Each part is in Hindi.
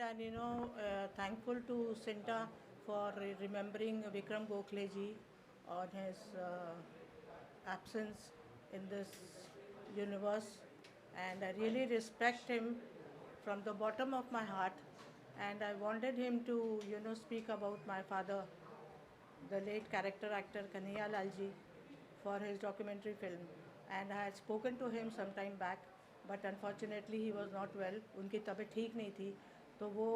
and thankful to Cinta for remembering Vikram Gokhale ji on his absence in this universe, and I really respect him from the bottom of my heart, and I wanted him to speak about my father, the late character actor Kanhaiya Lal ji, for his documentary film. And I had spoken to him some time back, but unfortunately he was not well. उनकी तबीयत ठीक नहीं थी, तो वो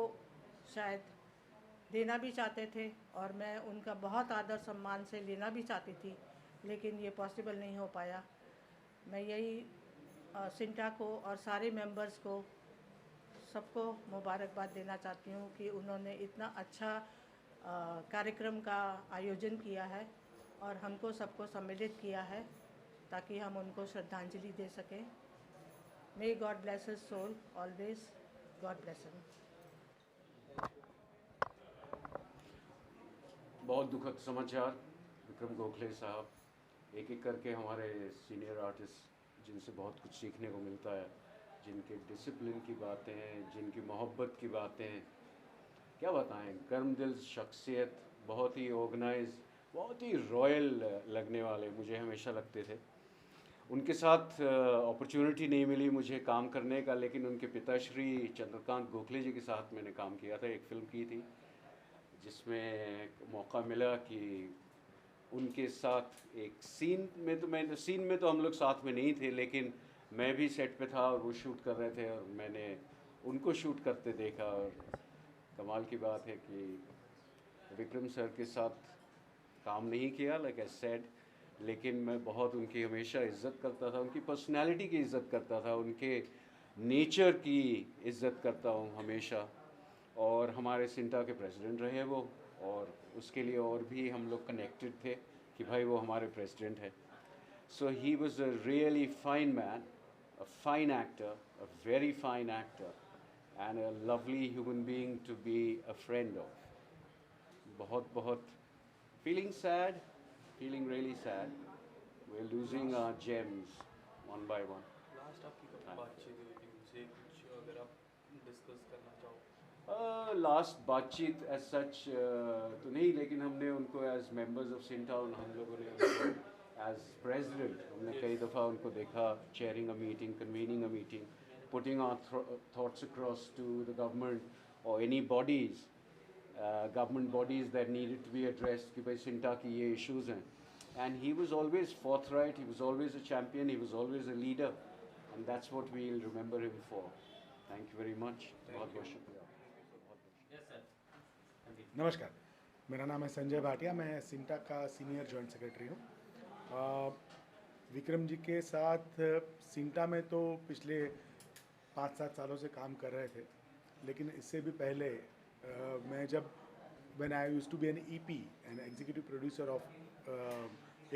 शायद देना भी चाहते थे और मैं उनका बहुत आदर सम्मान से लेना भी चाहती थी, लेकिन ये पॉसिबल नहीं हो पाया। मैं यही सिंटा को और सारे मेंबर्स को सबको मुबारकबाद देना चाहती हूँ कि उन्होंने इतना अच्छा कार्यक्रम का आयोजन किया है और हमको सबको सम्मिलित किया है ताकि हम उनको श्रद्धांजलि दे सकें। May God bless his soul always, God bless him. बहुत दुखद समाचार, विक्रम गोखले साहब एक एक करके हमारे सीनियर आर्टिस्ट जिनसे बहुत कुछ सीखने को मिलता है, जिनके डिसिप्लिन की बातें, जिनकी मोहब्बत की बातें, क्या बताएं। गर्म दिल शख्सियत, बहुत ही ऑर्गेनाइज, बहुत ही रॉयल लगने वाले मुझे हमेशा लगते थे। उनके साथ अपॉर्चुनिटी नहीं मिली मुझे काम करने का, लेकिन उनके पिताश्री चंद्रकांत गोखले जी के साथ मैंने काम किया था, एक फ़िल्म की थी जिसमें मौका मिला कि उनके साथ एक सीन में तो हम लोग साथ में नहीं थे, लेकिन मैं भी सेट पे था और वो शूट कर रहे थे और मैंने उनको शूट करते देखा। और कमाल की बात है कि विक्रम सर के साथ काम नहीं किया लाइक आई सेड, लेकिन मैं बहुत उनकी हमेशा इज़्ज़त करता था, उनकी पर्सनालिटी की इज़्ज़त करता था, उनके नेचर की इज़्ज़त करता हूँ हमेशा। और हमारे सिंटा के प्रेसिडेंट रहे वो, और उसके लिए और भी हम लोग कनेक्टेड थे कि भाई वो हमारे प्रेसिडेंट है। So he was a really fine man, a fine actor, a very fine actor and a lovely human being to be a friend of. बहुत बहुत feeling sad, feeling really sad. We're losing our gems one by one. Last आपकी कब बातचीत हुई थी उनसे, कुछ अगर आप डिस्कस करना चाहो? लास्ट बातचीत एज सच तो नहीं, लेकिन हमने उनको एज मेंबर्स ऑफ सिंटाउन, हम लोगों ने उनको एज प्रेसिडेंट हमने कई दफ़ा उनको देखा, chairing a meeting, convening a meeting, putting our thoughts across to the government और any bodies, government bodies that needed to be addressed कि भाई सिंटा की ये issues हैं। And he was always forthright, he was always a champion, he was always a leader, and that's what we'll remember him for. Thank you very much. बहुत बहुत शुक्रिया। नमस्कार, मेरा नाम है संजय भाटिया, मैं सिंटा का सीनियर जॉइंट सेक्रेटरी हूँ। विक्रम जी के साथ सिंटा में तो पिछले 5-7 सालों से काम कर रहे थे, लेकिन इससे भी पहले मैं जब when I used to be an EP and executive producer of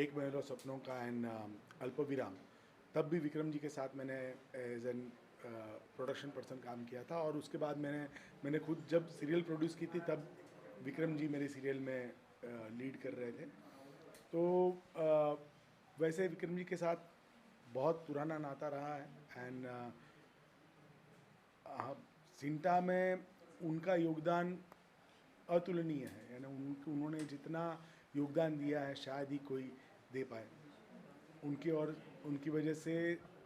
एक महल और सपनों का एंड अल्पविराम, तब भी विक्रम जी के साथ मैंने एज एन प्रोडक्शन पर्सन काम किया था। और उसके बाद मैंने खुद जब सीरियल प्रोड्यूस की थी तब विक्रम जी मेरे सीरियल में लीड कर रहे थे। तो वैसे विक्रम जी के साथ बहुत पुराना नाता रहा है एंड सिंटा में उनका योगदान अतुलनीय है, यानी उन्होंने जितना योगदान दिया है शायद ही कोई दे पाए। उनकी वजह से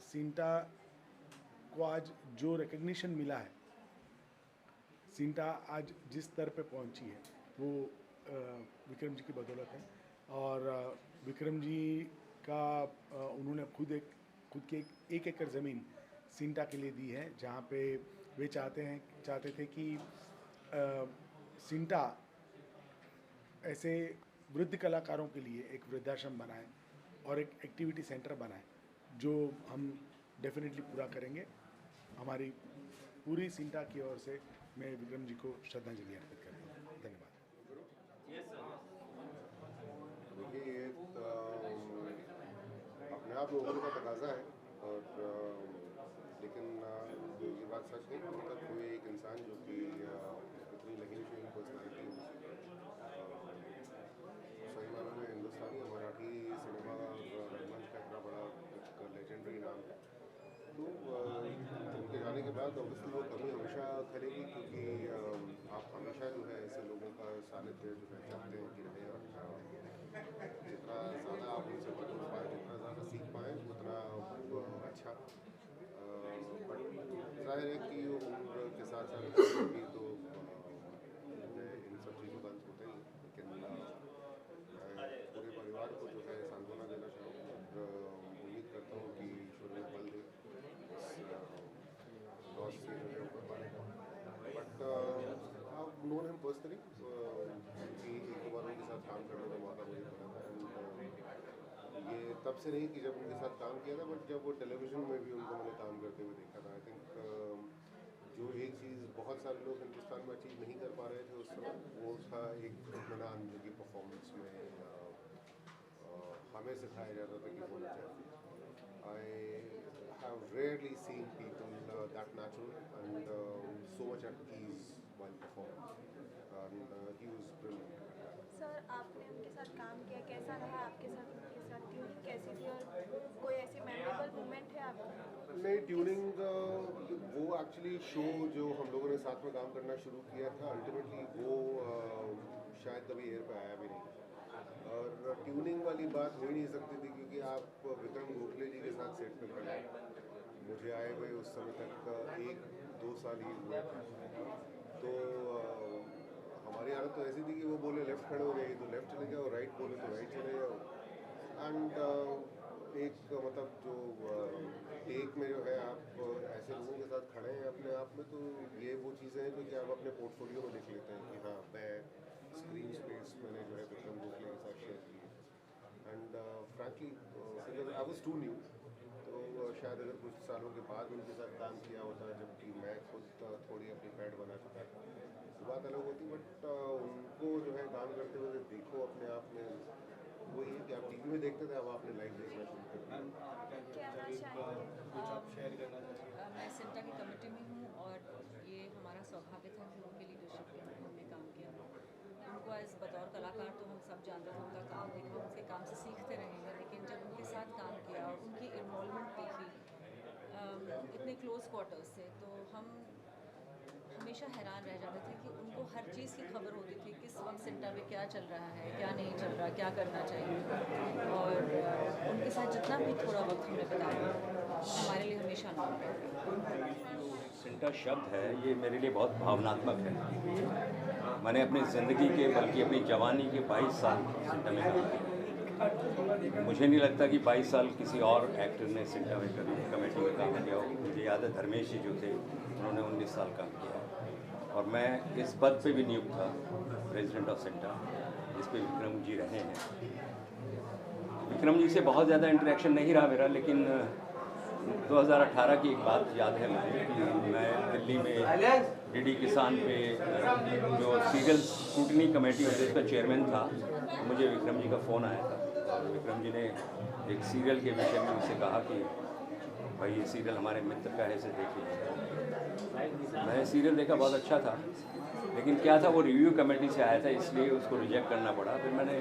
सिंटा को आज जो रिकग्निशन मिला है, सिंटा आज जिस स्तर पे पहुंची है वो विक्रम जी की बदौलत है। और विक्रम जी का उन्होंने खुद की एक एकड़ ज़मीन सिंटा के लिए दी है, जहाँ पे वे चाहते थे कि सिंटा ऐसे वृद्ध कलाकारों के लिए एक वृद्धाश्रम बनाए और एक एक्टिविटी सेंटर बनाए, जो हम डेफिनेटली पूरा करेंगे। हमारी पूरी सिंटा की ओर से मैं विक्रम जी को श्रद्धांजलि अर्पित करता हूँ। धन्यवाद। देखिए, ये अपने आप लोगों का तकाजा है, और लेकिन ये बात सच नहीं कि मतलब कोई एक इंसान जो कि इतनी लगी शुई पर्सनैलिटी, सही मानों में हिंदुस्तानी और मराठी सिनेमा और रंगमंच का इतना बड़ा एक लेजेंडरी नाम है, तो उनके जाने के बाद ऑब्वियसली वो कमी हमेशा खलेगी, क्योंकि आप हमेशा जो है ऐसे लोगों का सानिध्य जो है चाहते हैं कि रहे, और जितना ज़्यादा आप उनसे बटोर पाए, जितना ज़्यादा सीख पाएँ, उतना अच्छा। बट जाहिर है कि उम्र के साथ साथ भी तो जो है इन सब चीज़ों का अंत होता ही है, लेकिन मैं पूरे परिवार को जो है सांत्वना देना चाहूँगा और उम्मीद करता हूँ कि ईश्वर में बल दे लॉस से जो है ऊपर पाने का। बट आप नोन हिम पर्सनली, कि एक दो बार उनके साथ काम करने का मौका मुझे मिला था, एंड ये तब से नहीं कि जब उनके साथ काम किया था, बट जब वो टेलीविज़न में भी उनको मैंने काम करते हुए देखा था। आई थिंक जो एक चीज़ बहुत सारे लोग हिंदुस्तान में अचीव नहीं कर पा रहे थे उस समय, वो था एक इत्मीनान जो कि परफॉर्मेंस में हमें सिखाया जाता था कि होना चाहिए। I have rarely seen people that natural and so much at ease while performing, and he was brilliant. Sir, आपने उनके साथ काम किया, कैसा रहा आपके साथ उनके साथ? ट्यूनिंग कैसी थी और कोई ऐसी मेमोरेबल मोमेंट है आपकी? नहीं, ट्यूनिंग वो एक्चुअली शो जो हम लोगों ने साथ में काम करना शुरू किया था, अल्टीमेटली वो शायद कभी एयर पे आया भी नहीं, और ट्यूनिंग वाली बात हो ही नहीं सकती थी, क्योंकि आप विक्रम गोखले जी के साथ सेट पे खड़े हैं। मुझे आए हुए उस समय तक 1-2 साल ही हुए थे, तो हमारी हालत तो ऐसी थी कि वो बोले लेफ़्ट खड़े हो गए तो लेफ़्ट चले जाओ, राइट बोले तो राइट चले जाओ, एंड एक मतलब जो टेक में जो है आप ऐसे लोगों के साथ खड़े हैं अपने आप में, तो ये वो चीज़ें हैं जो कि आप अपने पोर्टफोलियो में देख लेते हैं कि हाँ, मैं स्क्रीन स्पेस मैंने जो है विक्रम गोखले के साथ शेयर की है, and frankly because I was too new, तो शायद अगर कुछ सालों के बाद उनके साथ काम किया होता, जबकि मैं खुद थोड़ी अपनी पैड बना चुका था, तो बात अलग होती। बट उनको जो है काम करते हुए देखो अपने आप में, वही है कि आप टीवी में देखते थे, अब आपने लाइव देखना शुरू कर दिया। कहना चाहेंगे कुछ आप शेयर करना चाहिए? मैं सिंटा की कमेटी में हूँ और ये हमारा सौभाग्य था कि उनके लीडरशिप में हमने काम किया। उनको एज बतौर कलाकार तो हम सब जानते थे, उनका काम देखा, उनके काम से सीखते रहेंगे, लेकिन जब उनके साथ काम किया और उनकी इन्वॉल्वमेंट देखी इतने क्लोज क्वार्टर्स से, तो हम हमेशा हैरान रह जाते थे कि उनको हर चीज़ की खबर होती थी, किस वक्त सिंटा में क्या चल रहा है, क्या नहीं चल रहा, क्या करना चाहिए, और उनके साथ जितना भी थोड़ा वक्त हमने बिताया हमारे लिए हमेशा अनमोल। सिंटा शब्द है, ये मेरे लिए बहुत भावनात्मक है। मैंने अपनी ज़िंदगी के, बल्कि अपनी जवानी के 22 साल सिंटा में काम किया। मुझे नहीं लगता कि 22 साल किसी और एक्टर ने सिंटा में कभी कमेटी में काम किया हो। मुझे याद है धर्मेश जी जो थे, उन्होंने 19 साल काम किया, और मैं इस पद पे भी नियुक्त था, प्रेसिडेंट ऑफ सिंटा, जिस पे विक्रम जी रहे हैं। विक्रम जी से बहुत ज़्यादा इंटरेक्शन नहीं रहा मेरा, लेकिन 2018 की एक बात याद है मुझे कि मैं दिल्ली में डीडी किसान पे जो सीरियल स्क्रूटनी कमेटी होती है उसका चेयरमैन था, तो मुझे विक्रम जी का फ़ोन आया था। विक्रम जी ने एक सीरियल के विषय में मुझसे कहा कि भाई ये सीरियल हमारे मित्र का है, इसे देख लीजिए। मैंने सीरियल देखा, बहुत अच्छा था, लेकिन क्या था वो रिव्यू कमेटी से आया था, इसलिए उसको रिजेक्ट करना पड़ा। फिर मैंने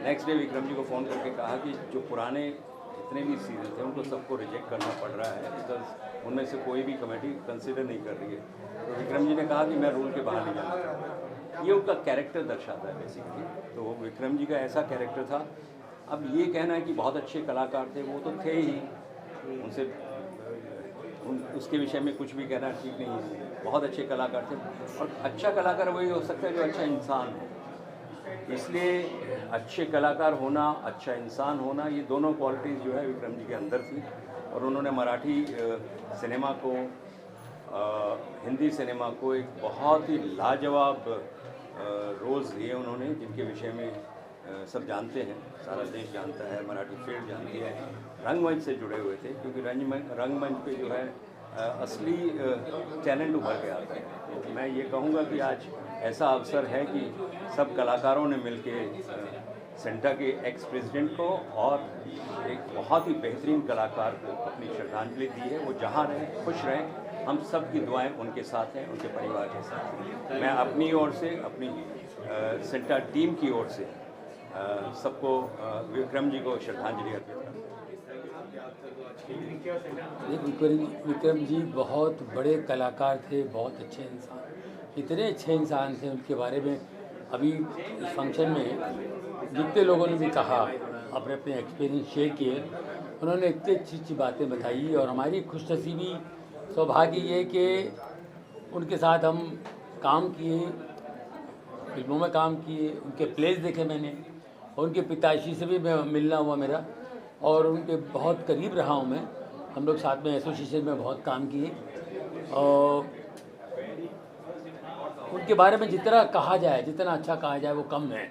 नेक्स्ट डे विक्रम जी को फ़ोन करके कहा कि जो पुराने जितने भी सीरियल थे उनको सबको रिजेक्ट करना पड़ रहा है, बिकॉज उनमें से कोई भी कमेटी कंसिडर नहीं कर रही है। तो विक्रम जी ने कहा कि मैं रूल के बाहर नहीं जाना चाहता। ये उनका कैरेक्टर दर्शाता है बेसिकली। तो विक्रम जी का ऐसा कैरेक्टर था। अब ये कहना है कि बहुत अच्छे कलाकार थे, वो तो थे ही, उनसे उसके विषय में कुछ भी कहना ठीक नहीं है। बहुत अच्छे कलाकार थे, और अच्छा कलाकार वही हो सकता है जो अच्छा इंसान हो। इसलिए अच्छे कलाकार होना, अच्छा इंसान होना, ये दोनों क्वालिटीज़ जो है विक्रम जी के अंदर थी। और उन्होंने मराठी सिनेमा को, हिंदी सिनेमा को एक बहुत ही लाजवाब रोल्स दिए उन्होंने, जिनके विषय में सब जानते हैं, सारा देश जानता है, मराठी फील्ड जानती है। रंगमंच से जुड़े हुए थे, क्योंकि रंगमंच पे जो है असली टैलेंट उभर के आता है। तो मैं ये कहूँगा कि आज ऐसा अवसर है कि सब कलाकारों ने मिलके सिंटा के एक्स प्रेसिडेंट को और एक बहुत ही बेहतरीन कलाकार को अपनी श्रद्धांजलि दी है। वो जहाँ रहें, खुश रहें, हम सब की दुआएं उनके साथ हैं, उनके परिवार के साथ हैं। मैं अपनी ओर से, अपनी सिंटा टीम की ओर से सबको विक्रम जी को श्रद्धांजलि अर्पित करता हूँ। विक्रम जी बहुत बड़े कलाकार थे, बहुत अच्छे इंसान, इतने अच्छे इंसान थे। उनके बारे में अभी इस फंक्शन में जितने लोगों ने भी कहा, अपने अपने एक्सपीरियंस शेयर किए, उन्होंने इतनी अच्छी अच्छी बातें बताई। और हमारी खुशनसीबी सौभाग्य ये कि उनके साथ हम काम किए, फिल्मों में काम किए, उनके प्लेस देखे मैंने, और उनके पिताश्री से भी मिलना हुआ मेरा, और उनके बहुत करीब रहा हूँ मैं। हम लोग साथ में एसोसिएशन में बहुत काम किए, और उनके बारे में जितना कहा जाए, जितना अच्छा कहा जाए वो कम है,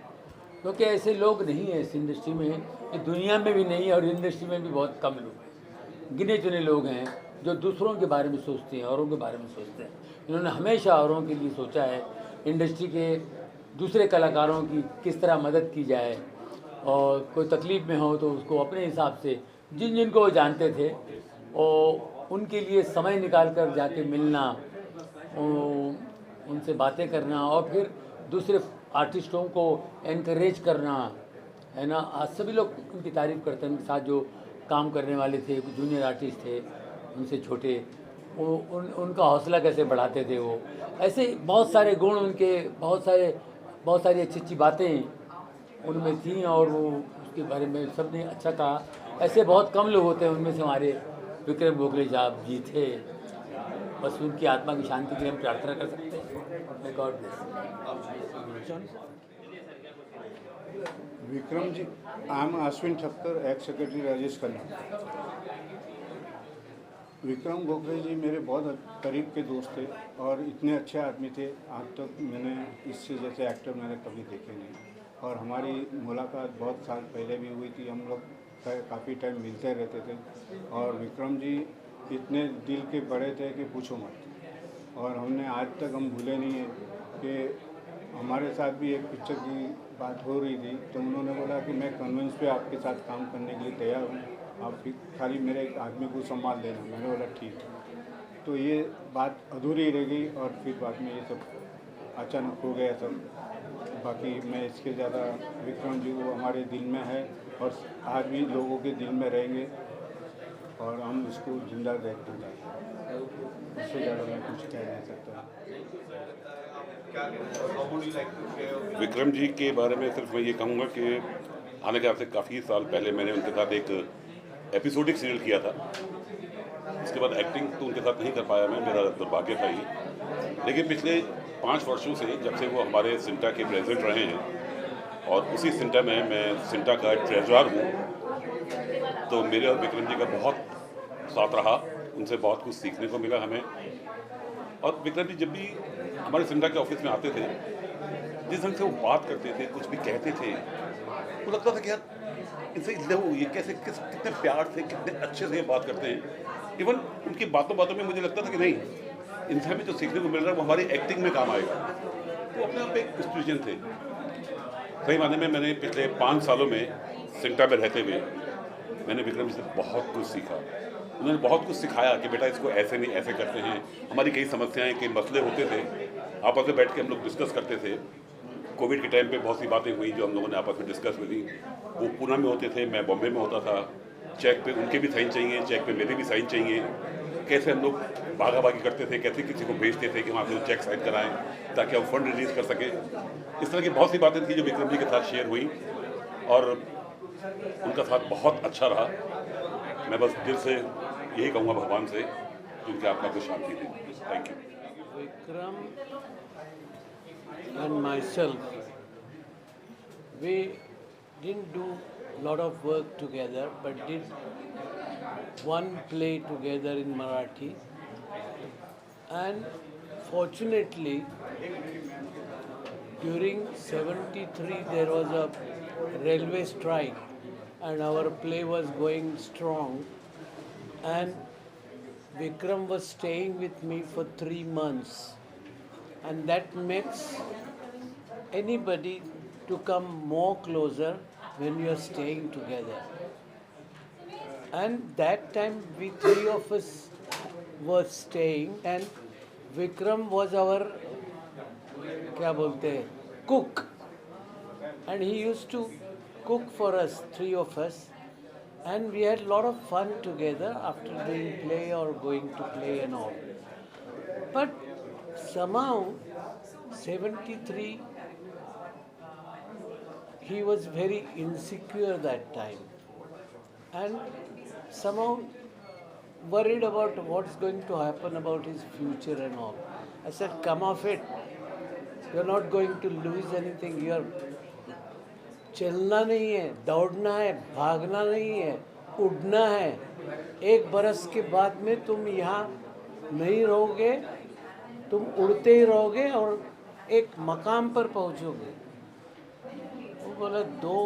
क्योंकि ऐसे लोग नहीं हैं इस इंडस्ट्री में, इस दुनिया में भी नहीं, और इंडस्ट्री में भी बहुत कम लोग हैं। गिने चुने लोग हैं जो दूसरों के बारे में सोचते हैं, औरों के बारे में सोचते हैं। इन्होंने हमेशा औरों के लिए सोचा है, इंडस्ट्री के दूसरे कलाकारों की किस तरह मदद की जाए, और कोई तकलीफ़ में हो तो उसको अपने हिसाब से जिन जिनको वो जानते थे और उनके लिए समय निकाल कर जाके मिलना, उनसे बातें करना, और फिर दूसरे आर्टिस्टों को एनकरेज करना, है ना। आज सभी लोग उनकी तारीफ़ करते हैं। उनके साथ जो काम करने वाले थे, जूनियर आर्टिस्ट थे, उनसे छोटे, उनका हौसला कैसे बढ़ाते थे वो, ऐसे बहुत सारे गुण उनके, बहुत सारी अच्छी अच्छी बातें उनमें थी, और वो उसके बारे में सब ने अच्छा कहा। ऐसे बहुत कम लोग होते हैं, उनमें से हमारे विक्रम गोखले साहब जी थे। बस उनकी आत्मा की शांति के लिए हम प्रार्थना कर सकते हैं। God bless. Vikram ji, I am Ashwin Thakkar, ex secretary Rajesh Khanna. Vikram Gokhale ji मेरे बहुत करीब के दोस्त थे, और इतने अच्छे आदमी थे, आज तक मैंने इससे जैसे एक्टर मैंने कभी देखे नहीं। और हमारी मुलाकात बहुत साल पहले भी हुई थी, हम लोग काफ़ी टाइम मिलते रहते थे। और विक्रम जी इतने दिल के बड़े थे कि पूछो मत। और हमने आज तक हम भूले नहीं हैं कि हमारे साथ भी एक पिक्चर की बात हो रही थी, तो उन्होंने बोला कि मैं कन्वेंस पे आपके साथ काम करने के लिए तैयार हूँ, आप खाली मेरे एक आदमी को संभाल लेना। मैंने बोला ठीक है। तो ये बात अधूरी रह गई, और फिर बाद में ये सब अचानक हो गया सब। बाकी मैं इसके ज़्यादा, विक्रम जी वो हमारे दिल में है, और आज भी लोगों के दिल में रहेंगे, और हम इसको जिंदा देखना चाहते हैं। इससे ज़्यादा मैं कुछ कह नहीं सकता। विक्रम जी के बारे में सिर्फ मैं ये कहूँगा कि आने के आपसे काफ़ी साल पहले मैंने उनके साथ एक एपिसोडिक सीरियल किया था। उसके बाद एक्टिंग तो उनके साथ नहीं कर पाया मैं, मेरा दुर्भाग्य था ही। लेकिन पिछले 5 वर्षों से जब से वो हमारे सिंटा के प्रेसिडेंट रहे हैं, और उसी सिंटा में मैं सिंटा का ट्रेजरर हूँ, तो मेरे और विक्रम जी का बहुत साथ रहा, उनसे बहुत कुछ सीखने को मिला हमें। और विक्रम जी जब भी हमारे सिंटा के ऑफिस में आते थे, जिस ढंग से वो बात करते थे, कुछ भी कहते थे, वो लगता था कि यार इनसे ये कैसे कितने प्यार से, कितने अच्छे से बात करते हैं। इवन उनकी बातों में मुझे लगता था कि नहीं, इनसे हमें जो सीखने को मिल रहा है वो हमारी एक्टिंग में काम आएगा। तो अपने आप एक इंस्टीट्यूशन थे। सही माने में मैंने पिछले 5 सालों में सिंटा में रहते हुए मैंने विक्रम जी से बहुत कुछ सीखा। उन्होंने बहुत कुछ सिखाया कि बेटा इसको ऐसे नहीं, ऐसे करते हैं। हमारी कई समस्याएं, कई मसले होते थे, आपस में बैठ के हम लोग डिस्कस करते थे। कोविड के टाइम पे बहुत सी बातें हुई जो हम लोगों ने आपस में डिस्कस हुई। वो पूना में होते थे, मैं बॉम्बे में होता था। चेक पे उनके भी साइन चाहिए, चेक पे मेरे भी साइन चाहिए। कैसे हम लोग भागा भागी करते थे, कैसे किसी को भेजते थे कि वहाँ से चेक साइन कराएं ताकि हम फंड रिलीज कर सकें। इस तरह की बहुत सी बातें थी जो विक्रम जी के साथ शेयर हुई, और उनका साथ बहुत अच्छा रहा। मैं बस दिल से यही कहूँगा भगवान से कि उनकी आत्मा को शांति दे। Thank you. Vikram and myself, we didn't do a lot of work together, but did one play together in Marathi. And fortunately, during 73 there was a railway strike, and our play was going strong, and Vikram was staying with me for 3 months, and that makes anybody to come more closer when you are staying together. And that time we 3 of us were staying, and Vikram was our क्या बोलते हैं cook, and he used to cook for us, 3 of us. and we had a lot of fun together after doing play or going to play and all. But somehow, 73, he was very insecure that time, and somehow worried about what's going to happen about his future and all. I said, come off it. You're not going to lose anything. You're चलना नहीं है, दौड़ना है, भागना नहीं है, उड़ना है. 1 बरस के बाद में तुम यहाँ नहीं रहोगे, तुम उड़ते ही रहोगे और एक मकाम पर पहुँचोगे. वो बोला 2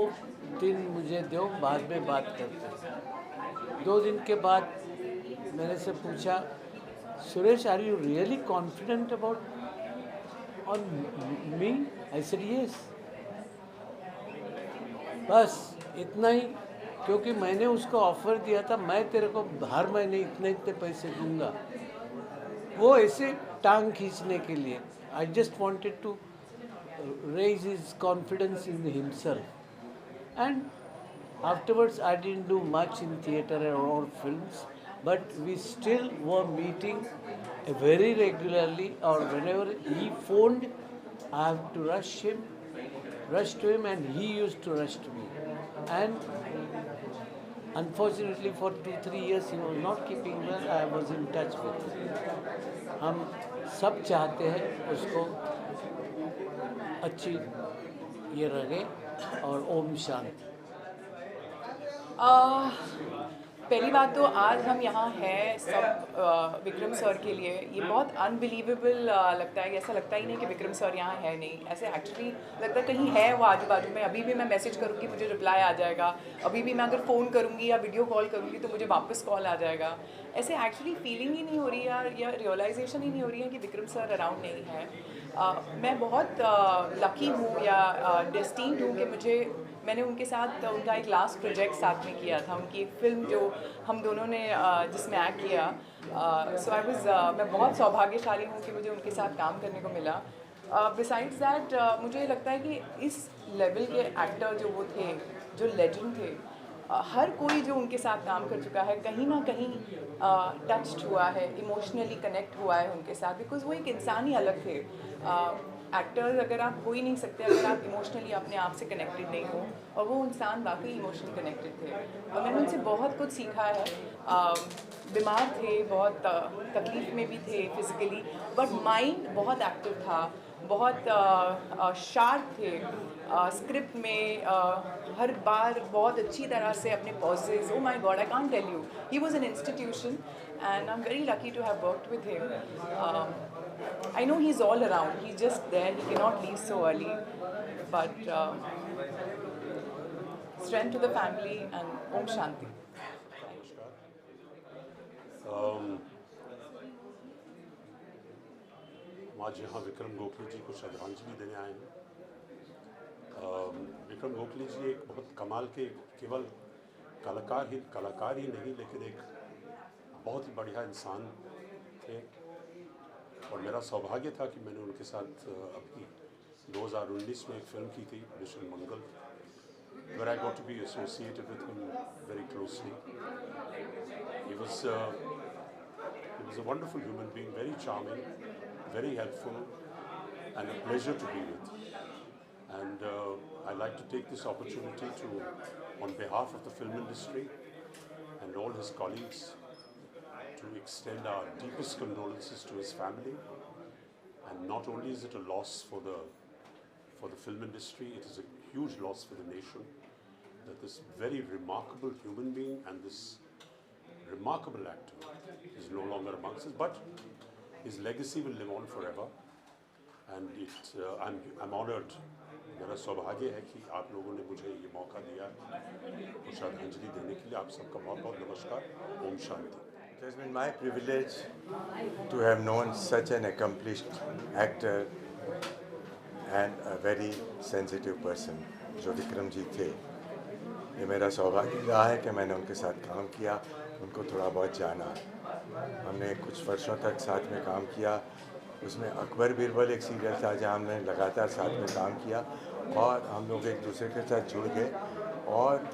दिन मुझे दो, बाद में बात करते हैं. 2 दिन के बाद मैंने से पूछा, Suresh, are you really confident about on me? I said yes. बस इतना ही, क्योंकि मैंने उसको ऑफर दिया था, मैं तेरे को हर महीने इतने इतने पैसे दूंगा. वो ऐसे टांग खींचने के लिए. I just wanted to raise his confidence in himself. And afterwards I didn't do much in theatre or films, but we still were meeting very regularly, or whenever he phoned, I have to rush to him, and he used to rush to me. And unfortunately for 2-3 years he was not keeping well. I was in touch with him. हम सब चाहते हैं उसको अच्छी ये रहे, और ओम शांति. पहली बात तो आज हम यहाँ हैं सब विक्रम सर के लिए. ये बहुत अनबिलीवेबल लगता है. ऐसा लगता ही नहीं कि विक्रम सर यहाँ है नहीं. ऐसे एक्चुअली लगता है कहीं है वो आजू बाजू में. अभी भी मैं मैसेज करूँगी मुझे रिप्लाई आ जाएगा. अभी भी मैं अगर फ़ोन करूँगी या वीडियो कॉल करूँगी तो मुझे वापस कॉल आ जाएगा. ऐसे एक्चुअली फीलिंग ही नहीं हो रही है या रियलाइजेशन ही नहीं हो रही है कि विक्रम सर अराउंड नहीं है. मैं बहुत लकी हूँ या डेस्टिन्ड हूँ कि मैंने उनके साथ उनका एक लास्ट प्रोजेक्ट साथ में किया था. उनकी एक फ़िल्म जो हम दोनों ने जिसमें एक्ट किया. सो मैं बहुत सौभाग्यशाली हूँ कि मुझे उनके साथ काम करने को मिला. बिसाइड्स दैट मुझे लगता है कि इस लेवल के एक्टर जो वो थे, जो लेजेंड थे, हर कोई जो उनके साथ काम कर चुका है कहीं ना कहीं टच्ड हुआ है, इमोशनली कनेक्ट हुआ है उनके साथ. बिकॉज वो एक इंसान ही अलग थे. एक्टर्स अगर आप हो ही नहीं सकते अगर आप इमोशनली अपने आप से कनेक्टेड नहीं हो, और वो इंसान वाकई इमोशनली कनेक्टेड थे. और मैंने उनसे बहुत कुछ सीखा है. बीमार थे, बहुत तकलीफ में भी थे फिज़िकली, बट माइंड बहुत एक्टिव था, बहुत शार्प थे. स्क्रिप्ट में हर बार बहुत अच्छी तरह से अपने pauses, oh my God, I can't tell you, he was an institution and I'm very lucky to have worked with him. I know he's all around, he's just there, he cannot leave so early, but strength to the family and Om Shanti. आज यहाँ विक्रम गोखले जी को श्रद्धांजलि देने आए हैं. विक्रम गोखले जी एक बहुत कमाल के, केवल कलाकार ही नहीं, लेकिन एक बहुत ही बढ़िया इंसान थे. और मेरा सौभाग्य था कि मैंने उनके साथ अभी 2019 में एक फिल्म की थी, mission Mangal, where I got to be associated with him very closely. He was a wonderful human being, very charming, very helpful, and a pleasure to be with. And I'd like to take this opportunity to, on behalf of the film industry and all his colleagues, to extend our deepest condolences to his family. And not only is it a loss for the film industry, it is a huge loss for the nation that this very remarkable human being and this remarkable actor is no longer amongst us, but his legacy will live on forever. And I'm honored. मेरा सौभाग्य है कि आप लोगों ने मुझे ये मौका दिया और श्रद्धांजलि देने के लिए. आप सबका बहुत बहुत नमस्कार. Om Shanti. It has been my privilege to have known such an accomplished actor and a very sensitive person, जो विक्रम जी थे. ये मेरा सौभाग्य रहा है कि मैंने उनके साथ काम किया, उनको थोड़ा बहुत जाना. हमने कुछ वर्षों तक साथ में काम किया. उसमें अकबर बीरबल एक सीरियल था जहाँ हमने लगातार साथ में काम किया, और हम लोग एक दूसरे के साथ जुड़ गए. और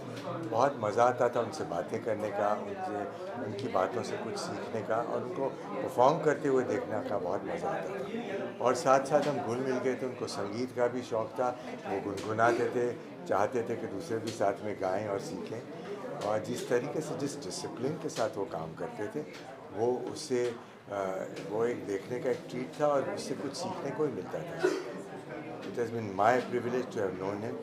बहुत मज़ा आता था उनसे बातें करने का, उनकी बातों से कुछ सीखने का और उनको परफॉर्म करते हुए देखने का बहुत मज़ा आता था। और साथ साथ हम घुल मिल गए थे, उनको संगीत का भी शौक़ था, वो गुनगुनाते थे, चाहते थे कि दूसरे भी साथ में गाएं और सीखें। और जिस तरीके से, जिस डिसिप्लिन के साथ वो काम करते थे, वो उससे वो एक देखने का एक ट्रीट था और उससे कुछ सीखने को ही मिलता था। It has been my privilege to have known him.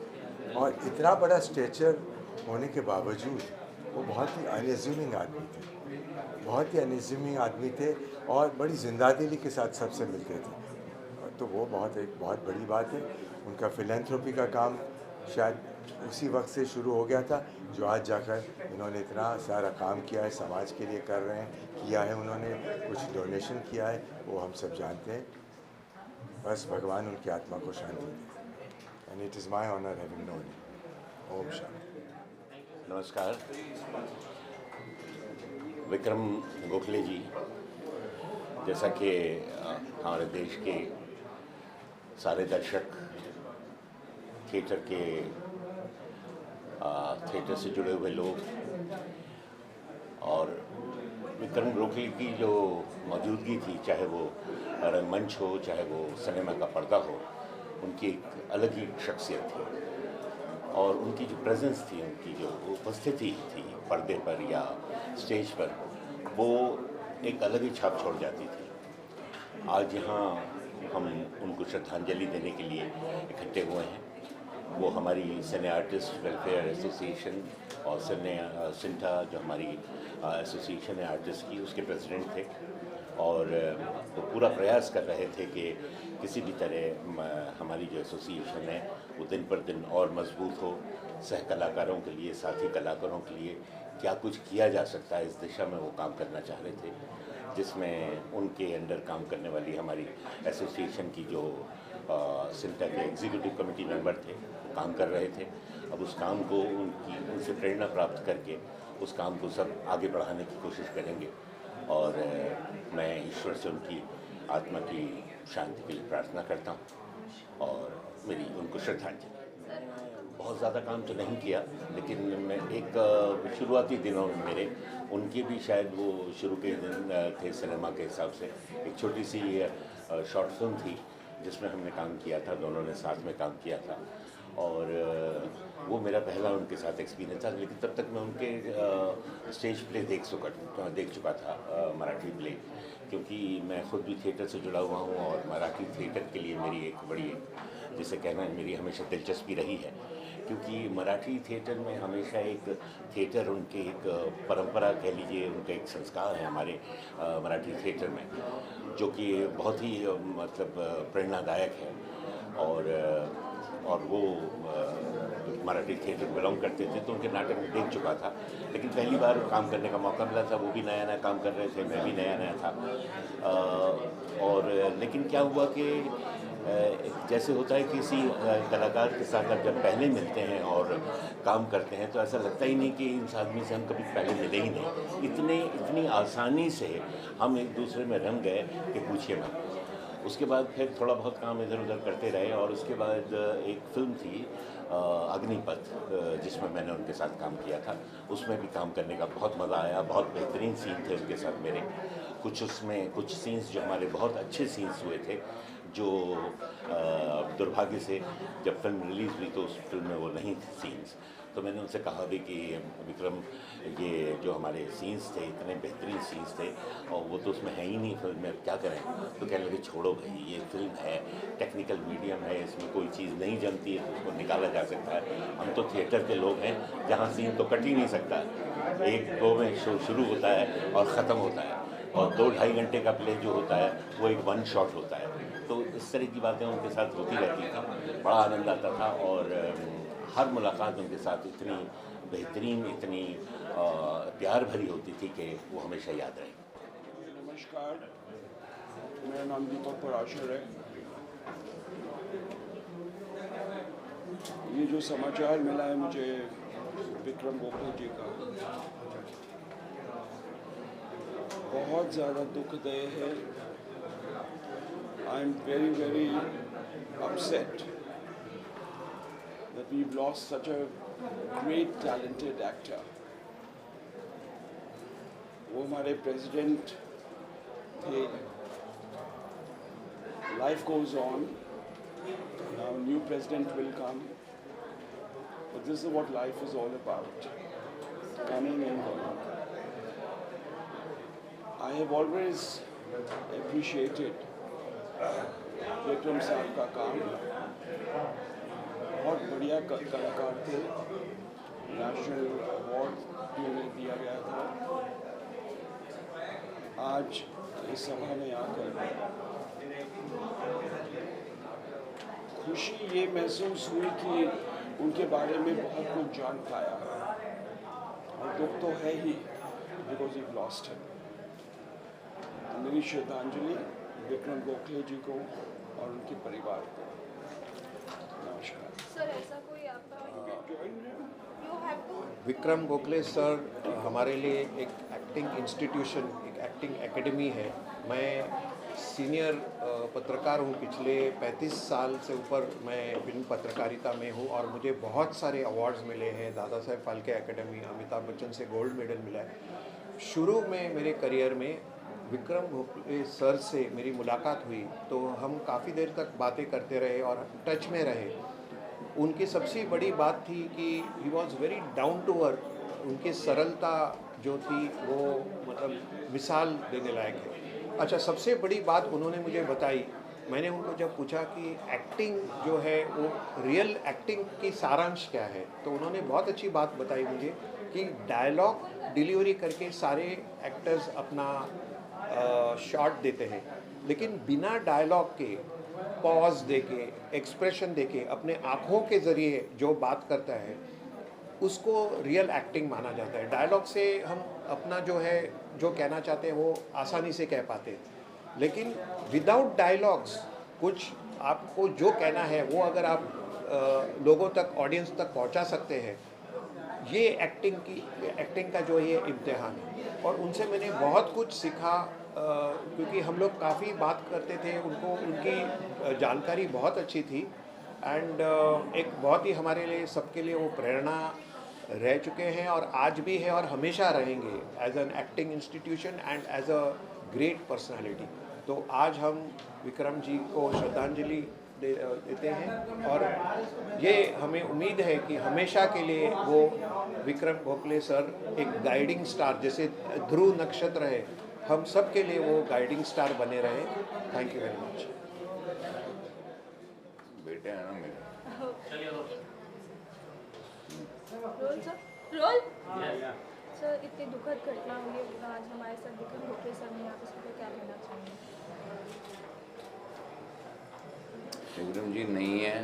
और इतना बड़ा स्टेचर होने के बावजूद वो बहुत ही अनएज्यूमिंग आदमी थे, बहुत ही अनएज्यूमिंग आदमी थे और बड़ी ज़िंदादिली के साथ सबसे मिलते थे। तो वो एक बहुत बड़ी बात है। उनका फिलैंथ्रोपी का काम शायद उसी वक्त से शुरू हो गया था जो आज जाकर इन्होंने इतना सारा काम किया है, समाज के लिए कर रहे हैं, किया है उन्होंने, कुछ डोनेशन किया है, वो हम सब जानते हैं। बस भगवान उनकी आत्मा को शांति दे। And it is my honour having known him. ओम शांति। नमस्कार। विक्रम गोखले जी, जैसा कि हमारे देश के सारे दर्शक थिएटर से जुड़े हुए लोग और विक्रम गोखले की जो मौजूदगी थी, चाहे वो रंगमंच हो, चाहे वो सिनेमा का पर्दा हो, उनकी एक अलग ही शख्सियत थी। और उनकी जो प्रेजेंस थी, उनकी जो उपस्थिति थी पर्दे पर या स्टेज पर, वो एक अलग ही छाप छोड़ जाती थी। आज यहाँ हम उनको श्रद्धांजलि देने के लिए इकट्ठे हुए हैं। वो हमारी सिने आर्टिस्ट वेलफेयर एसोसिएशन और सिंटा जो हमारी एसोसिएशन है आर्टिस्ट की, उसके प्रेसिडेंट थे। और वो पूरा प्रयास कर रहे थे कि किसी भी तरह हमारी जो एसोसिएशन है वो दिन पर दिन और मजबूत हो। सह कलाकारों के लिए, साथी कलाकारों के लिए क्या कुछ किया जा सकता है, इस दिशा में वो काम करना चाह रहे थे, जिसमें उनके अंडर काम करने वाली हमारी एसोसिएशन की जो सिंटा के एग्जीक्यूटिव कमेटी मेंबर थे, वो काम कर रहे थे। अब उस काम को उनसे प्रेरणा प्राप्त करके उस काम को सब आगे बढ़ाने की कोशिश करेंगे। और मैं ईश्वर से उनकी आत्मा की शांति के लिए प्रार्थना करता हूँ और मेरी उनको श्रद्धांजलि। बहुत ज़्यादा काम तो नहीं किया, लेकिन मैं एक शुरुआती दिनों में मेरे उनके भी शायद वो शुरू के दिन थे सिनेमा के हिसाब से, एक छोटी सी शॉर्ट फिल्म थी जिसमें हमने काम किया था, दोनों ने साथ में काम किया था। और वो मेरा पहला उनके साथ एक्सपीरियंस था, लेकिन तब तक मैं उनके स्टेज प्ले देख चुका था, मराठी प्ले, क्योंकि मैं ख़ुद भी थिएटर से जुड़ा हुआ हूँ और मराठी थिएटर के लिए मेरी एक बड़ी, जिसे कहना है, मेरी हमेशा दिलचस्पी रही है। क्योंकि मराठी थिएटर में हमेशा एक थिएटर उनके एक परंपरा कह लीजिए, उनका एक संस्कार है हमारे मराठी थिएटर में, जो कि बहुत ही मतलब प्रेरणादायक है। और वो मराठी थिएटर बिलोंग करते थे, तो उनके नाटक में देख चुका था, लेकिन पहली बार काम करने का मौका मिला था। वो भी नया नया काम कर रहे थे, मैं भी नया नया था। और लेकिन क्या हुआ कि जैसे होता है किसी कलाकार के साथ आप जब पहले मिलते हैं और काम करते हैं, तो ऐसा लगता ही नहीं कि इस आदमी से हम कभी पहले मिले ही नहीं। इतनी आसानी से हम एक दूसरे में रंग गए कि पूछिए मत। उसके बाद फिर थोड़ा बहुत काम इधर उधर करते रहे और उसके बाद एक फिल्म थी अग्निपथ, जिसमें मैंने उनके साथ काम किया था। उसमें भी काम करने का बहुत मज़ा आया, बहुत बेहतरीन सीन थे उनके साथ मेरे। उसमें कुछ सीन्स जो हमारे बहुत अच्छे सीन्स हुए थे, जो दुर्भाग्य से जब फिल्म रिलीज़ हुई तो उस फिल्म में वो नहीं थे सीन्स। तो मैंने उनसे कहा भी कि विक्रम, ये जो हमारे सीन्स थे इतने बेहतरीन सीन्स थे और वो तो उसमें है ही नहीं फिल्म में, क्या करें। तो कहने लगे छोड़ो भाई, ये फिल्म है, टेक्निकल मीडियम है, इसमें कोई चीज़ नहीं जमती है तो उसको निकाला जा सकता है। हम तो थिएटर के लोग हैं जहाँ सीन तो कट ही नहीं सकता, 1-2 में शो शुरू होता है और ख़त्म होता है, और 2-2.5 घंटे का प्ले जो होता है वो एक 1 शॉट होता है। तो इस तरह की बातें उनके साथ होती रहती थी, बड़ा आनंद आता था। और हर मुलाकात उनके साथ इतनी बेहतरीन, इतनी प्यार भरी होती थी कि वो हमेशा याद रहे। नमस्कार, मेरा नाम दीपक पराशर है। ये जो समाचार मिला है मुझे विक्रम गोखले जी का, बहुत ज़्यादा दुखदायी है। I am very upset that we've lost such a great talented actor. वो हमारे president थे. Life goes on. Now new president will come. But this is what life is all about. Coming and going. I have always appreciated Vikram साहब का काम. बहुत बढ़िया कलाकार थे. नेशनल अवार्ड भी उन्हें दिया गया था. आज इस सभा में आकर खुशी ये महसूस हुई कि उनके बारे में बहुत कुछ जान पाया. और दुख तो है ही, बिकॉज यू लॉस्ट हिम. मेरी श्रद्धांजलि विक्रम गोखले जी को और उनके परिवार को. नमस्कार. सर ऐसा कोई आपका you have to Vikram Gokhale sir हमारे लिए एक एक्टिंग इंस्टीट्यूशन, एक एक्टिंग एकेडमी है. मैं सीनियर पत्रकार हूँ. पिछले 35 साल से ऊपर मैं फिल्म पत्रकारिता में हूँ और मुझे बहुत सारे अवार्ड्स मिले हैं. दादा साहेब फाल्के एकेडमी, अमिताभ बच्चन से गोल्ड मेडल मिला है. शुरू में मेरे करियर में विक्रम गोखले सर से मेरी मुलाकात हुई तो हम काफ़ी देर तक बातें करते रहे और टच में रहे. उनकी सबसे बड़ी बात थी कि he was very down to earth. उनकी सरलता जो थी वो मतलब मिसाल देने लायक है. अच्छा, सबसे बड़ी बात उन्होंने मुझे बताई. मैंने उनको जब पूछा कि एक्टिंग जो है वो रियल एक्टिंग की सारांश क्या है, तो उन्होंने बहुत अच्छी बात बताई मुझे कि डायलॉग डिलीवरी करके सारे एक्टर्स अपना शॉट देते हैं, लेकिन बिना डायलॉग के पॉज देके, एक्सप्रेशन देके, अपने आँखों के ज़रिए जो बात करता है उसको रियल एक्टिंग माना जाता है. डायलॉग से हम अपना जो है जो कहना चाहते हैं वो आसानी से कह पाते हैं, लेकिन विदाउट डायलॉग्स कुछ आपको जो कहना है वो अगर आप लोगों तक, ऑडियंस तक पहुंचा सकते हैं, ये एक्टिंग का जो ये इम्तिहान है. और उनसे मैंने बहुत कुछ सीखा क्योंकि हम लोग काफ़ी बात करते थे. उनको उनकी जानकारी बहुत अच्छी थी एंड एक बहुत ही हमारे लिए, सबके लिए वो प्रेरणा रह चुके हैं और आज भी है और हमेशा रहेंगे as an acting institution and as a great personality. तो आज हम विक्रम जी को श्रद्धांजलि देते हैं और ये हमें उम्मीद है कि हमेशा के लिए वो विक्रम गोखले सर एक गाइडिंग स्टार, जैसे ध्रुव नक्षत्र है, हम सब के लिए वो गाइडिंग स्टार बने रहे. Thank you very much. बेटे हैं ना मेरे. Role sir, role sir. इतनी दुखद घटना हुई है आज हमारे साथ विक्रम गोखले सर ने, आप इसको क्या कहना चाहेंगे? विक्रम जी नहीं है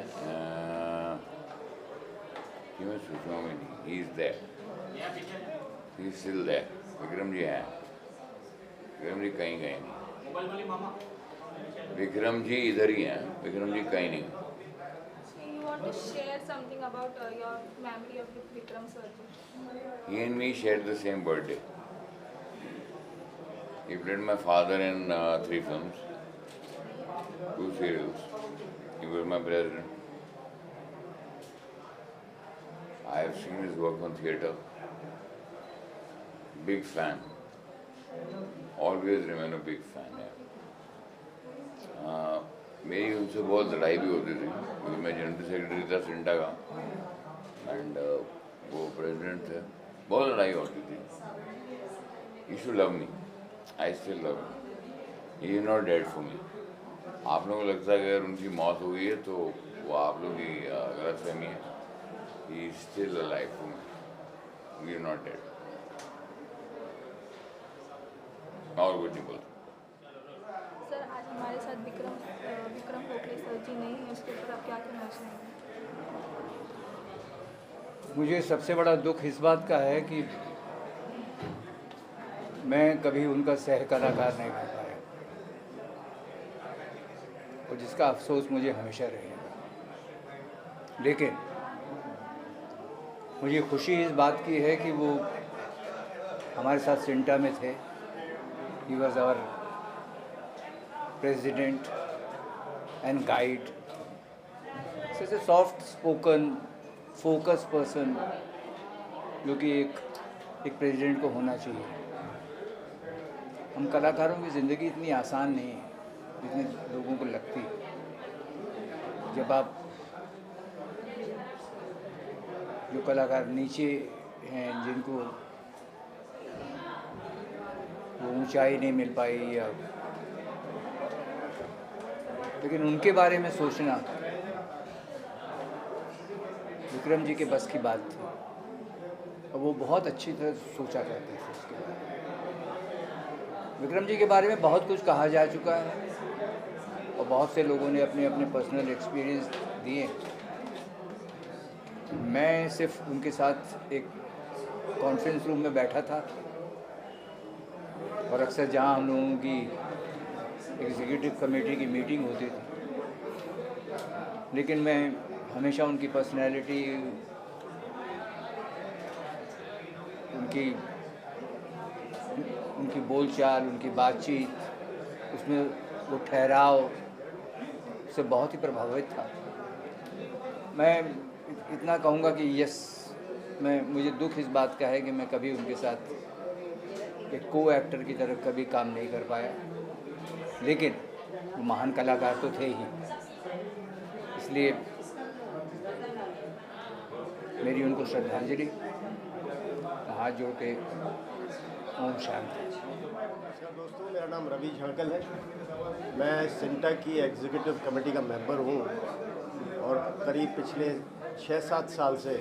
कि मैं सोचूंगा में नहीं. He is there, he is still there. Vikram ji हैं. विक्रम जी कहीं गए नहीं. विक्रम जी इधर ही हैं. विक्रम जी कहीं नहीं. You want to share something about your memory of Vikram sir? He and me shared the same birthday. He played my father in 3 films, 2 serials. He was my president. I have seen his work on theatre. Big fan. Always remain a big fan. मेरी उनसे बहुत लड़ाई भी होती थी क्योंकि मैं जनरल सेक्रेटरी था सिंटा का एंड वो प्रेसिडेंट थे. बहुत लड़ाई होती थी. You should love me. I still love me. He is not dead for me. आप लोगों को लगता है कि अगर उनकी मौत हो गई है तो वो आप लोगों की गलत फहमी है. ही is still alive for me. He is not dead. और कुछ नहीं बोलता. सर आज हमारे साथ विक्रम गोखले सर जी नहीं है, उसके ऊपर आप क्या कहना चाहेंगे? मुझे सबसे बड़ा दुख इस बात का है कि मैं कभी उनका सह कलाकार नहीं बन पाया और जिसका अफसोस मुझे हमेशा रहेगा. लेकिन मुझे खुशी इस बात की है कि वो हमारे साथ सिंटा में थे. He was our president and guide. Such a soft spoken, focus person जो कि एक प्रेसिडेंट को होना चाहिए। हम कलाकारों की ज़िंदगी इतनी आसान नहीं है जितने लोगों को लगती है। जब आप जो कलाकार नीचे हैं, जिनको वो ऊंचाई नहीं मिल पाई, या लेकिन उनके बारे में सोचना विक्रम जी के बस की बात थी और वो बहुत अच्छी तरह सोचा करते थे उसके बारे में। विक्रम जी के बारे में बहुत कुछ कहा जा चुका है और बहुत से लोगों ने अपने अपने पर्सनल एक्सपीरियंस दिए। मैं सिर्फ उनके साथ एक कॉन्फ्रेंस रूम में बैठा था और अक्सर जहाँ हम लोगों की एग्जीक्यूटिव कमेटी की मीटिंग होती थी, लेकिन मैं हमेशा उनकी पर्सनैलिटी, उनकी बोलचाल, उनकी बातचीत, उसमें वो ठहराव से बहुत ही प्रभावित था। मैं इतना कहूँगा कि यस, मुझे दुख इस बात का है कि मैं कभी उनके साथ एक को एक्टर की तरह कभी काम नहीं कर पाया, लेकिन वो महान कलाकार तो थे ही। इसलिए मेरी उनको श्रद्धांजलि, हाथ जोड़ के ओम शांति। नमस्कार दोस्तों, मेरा नाम रवि झड़कल है। मैं सिंटा की एग्जीक्यूटिव कमेटी का मेंबर हूँ और करीब पिछले 6-7 साल से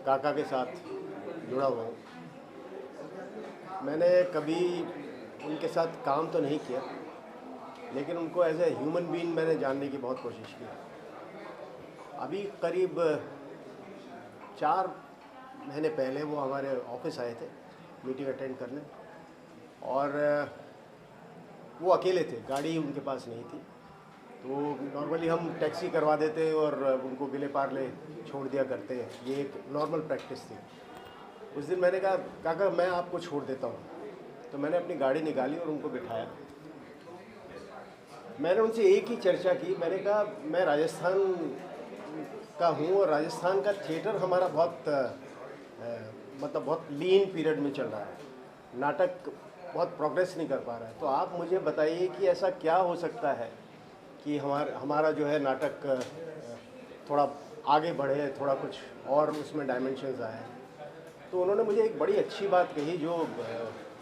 काका के साथ जुड़ा हुआ हूँ। मैंने कभी उनके साथ काम तो नहीं किया, लेकिन उनको एज ए ह्यूमन बीइंग मैंने जानने की बहुत कोशिश की। अभी करीब 4 महीने पहले वो हमारे ऑफिस आए थे मीटिंग अटेंड करने, और वो अकेले थे, गाड़ी उनके पास नहीं थी। तो नॉर्मली हम टैक्सी करवा देते और उनको गिले पार्ले छोड़ दिया करते हैं, ये एक नॉर्मल प्रैक्टिस थी। उस दिन मैंने कहा, काका मैं आपको छोड़ देता हूँ। तो मैंने अपनी गाड़ी निकाली और उनको बिठाया। मैंने उनसे एक ही चर्चा की। मैंने कहा मैं राजस्थान का हूँ और राजस्थान का थिएटर हमारा बहुत लीन पीरियड में चल रहा है, नाटक बहुत प्रोग्रेस नहीं कर पा रहा है। तो आप मुझे बताइए कि ऐसा क्या हो सकता है कि हमारा जो है नाटक थोड़ा आगे बढ़े, थोड़ा कुछ और उसमें डायमेंशंस आए। तो उन्होंने मुझे एक बड़ी अच्छी बात कही जो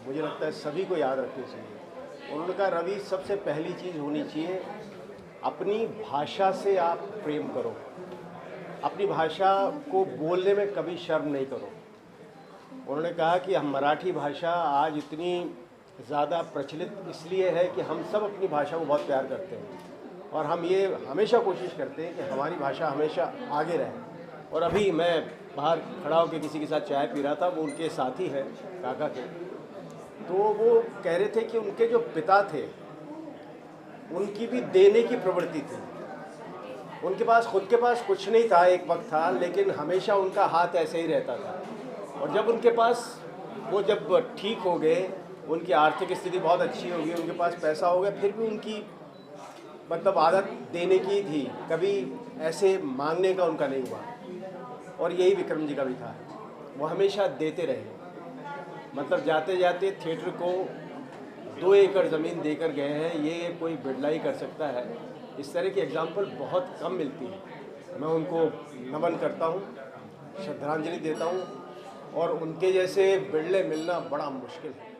मुझे लगता है सभी को याद रखनी चाहिए। उन्होंने कहा, रवि सबसे पहली चीज़ होनी चाहिए, अपनी भाषा से आप प्रेम करो, अपनी भाषा को बोलने में कभी शर्म नहीं करो। उन्होंने कहा कि हम मराठी भाषा आज इतनी ज़्यादा प्रचलित इसलिए है कि हम सब अपनी भाषा को बहुत प्यार करते हैं और हम ये हमेशा कोशिश करते हैं कि हमारी भाषा हमेशा आगे रहे। और अभी मैं बाहर खड़ा होकर किसी के साथ चाय पी रहा था, वो उनके साथी हैं काका के, तो वो कह रहे थे कि उनके जो पिता थे उनकी भी देने की प्रवृत्ति थी। उनके पास खुद के पास कुछ नहीं था, एक वक्त था, लेकिन हमेशा उनका हाथ ऐसे ही रहता था। और जब उनके पास वो जब ठीक हो गए, उनकी आर्थिक स्थिति बहुत अच्छी हो गई, उनके पास पैसा हो गया, फिर भी उनकी आदत देने की थी, कभी ऐसे मांगने का उनका नहीं हुआ। और यही विक्रम जी का भी था, वो हमेशा देते रहे। जाते जाते थिएटर को 2 एकड़ ज़मीन देकर गए हैं, ये कोई बिड़ला ही कर सकता है। इस तरह की एग्जाम्पल बहुत कम मिलती है। मैं उनको नमन करता हूँ, श्रद्धांजलि देता हूँ, और उनके जैसे बिड़ले मिलना बड़ा मुश्किल है।